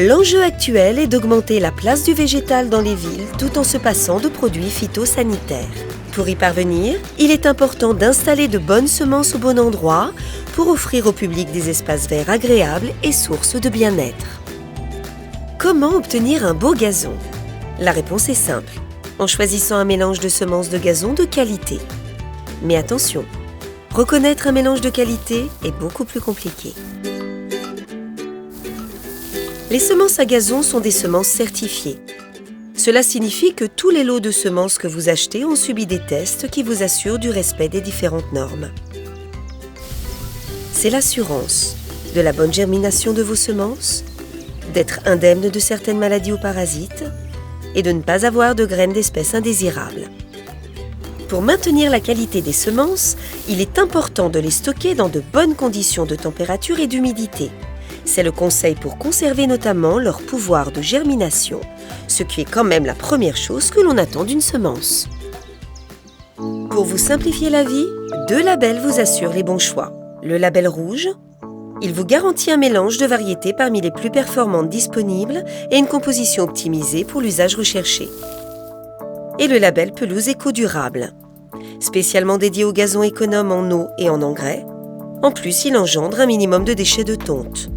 L'enjeu actuel est d'augmenter la place du végétal dans les villes tout en se passant de produits phytosanitaires. Pour y parvenir, il est important d'installer de bonnes semences au bon endroit pour offrir au public des espaces verts agréables et sources de bien-être. Comment obtenir un beau gazon? La réponse est simple, en choisissant un mélange de semences de gazon de qualité. Mais attention, reconnaître un mélange de qualité est beaucoup plus compliqué. Les semences à gazon sont des semences certifiées. Cela signifie que tous les lots de semences que vous achetez ont subi des tests qui vous assurent du respect des différentes normes. C'est l'assurance de la bonne germination de vos semences, d'être indemne de certaines maladies ou parasites et de ne pas avoir de graines d'espèces indésirables. Pour maintenir la qualité des semences, il est important de les stocker dans de bonnes conditions de température et d'humidité. C'est le conseil pour conserver notamment leur pouvoir de germination, ce qui est quand même la première chose que l'on attend d'une semence. Pour vous simplifier la vie, 2 labels vous assurent les bons choix. Le label rouge, il vous garantit un mélange de variétés parmi les plus performantes disponibles et une composition optimisée pour l'usage recherché. Et le label pelouse éco-durable, spécialement dédié aux gazons économes en eau et en engrais. En plus, il engendre un minimum de déchets de tonte.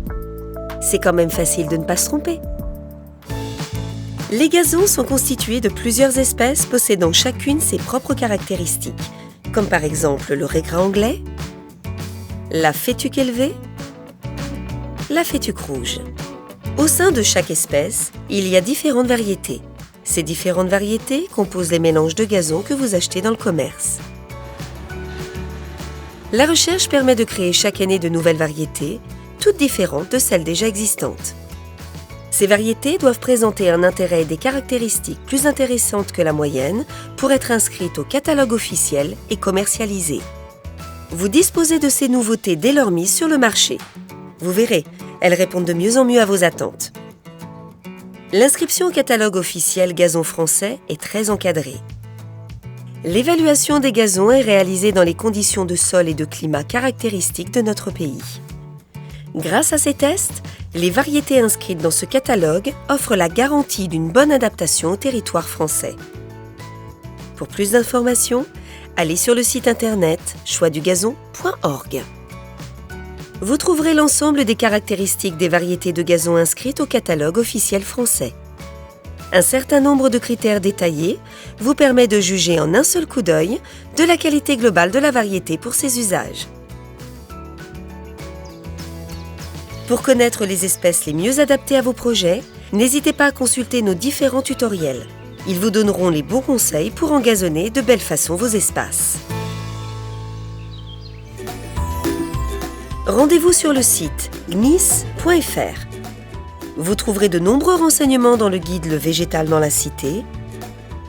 C'est quand même facile de ne pas se tromper. Les gazons sont constitués de plusieurs espèces possédant chacune ses propres caractéristiques, comme par exemple le régras anglais, la fétuque élevée, la fétuque rouge. Au sein de chaque espèce, il y a différentes variétés. Ces différentes variétés composent les mélanges de gazon que vous achetez dans le commerce. La recherche permet de créer chaque année de nouvelles variétés, toutes différentes de celles déjà existantes. Ces variétés doivent présenter un intérêt et des caractéristiques plus intéressantes que la moyenne pour être inscrites au catalogue officiel et commercialisées. Vous disposez de ces nouveautés dès leur mise sur le marché. Vous verrez, elles répondent de mieux en mieux à vos attentes. L'inscription au catalogue officiel gazon français est très encadrée. L'évaluation des gazons est réalisée dans les conditions de sol et de climat caractéristiques de notre pays. Grâce à ces tests, les variétés inscrites dans ce catalogue offrent la garantie d'une bonne adaptation au territoire français. Pour plus d'informations, allez sur le site internet choixdugazon.org. Vous trouverez l'ensemble des caractéristiques des variétés de gazon inscrites au catalogue officiel français. Un certain nombre de critères détaillés vous permet de juger en un seul coup d'œil de la qualité globale de la variété pour ses usages. Pour connaître les espèces les mieux adaptées à vos projets, n'hésitez pas à consulter nos différents tutoriels. Ils vous donneront les bons conseils pour engazonner de belle façon vos espaces. Rendez-vous sur le site gnis.fr. Vous trouverez de nombreux renseignements dans le guide Le végétal dans la cité,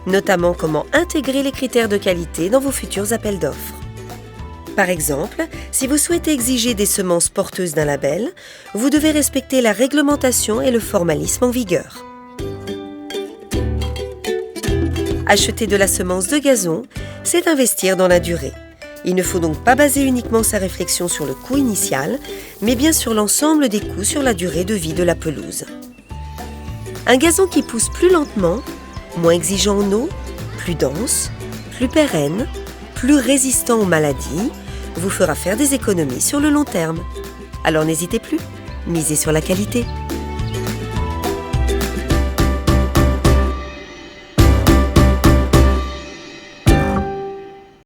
notamment comment intégrer les critères de qualité dans vos futurs appels d'offres. Par exemple, si vous souhaitez exiger des semences porteuses d'un label, vous devez respecter la réglementation et le formalisme en vigueur. Acheter de la semence de gazon, c'est investir dans la durée. Il ne faut donc pas baser uniquement sa réflexion sur le coût initial, mais bien sur l'ensemble des coûts sur la durée de vie de la pelouse. Un gazon qui pousse plus lentement, moins exigeant en eau, plus dense, plus pérenne, plus résistant aux maladies, vous fera faire des économies sur le long terme. Alors n'hésitez plus, misez sur la qualité.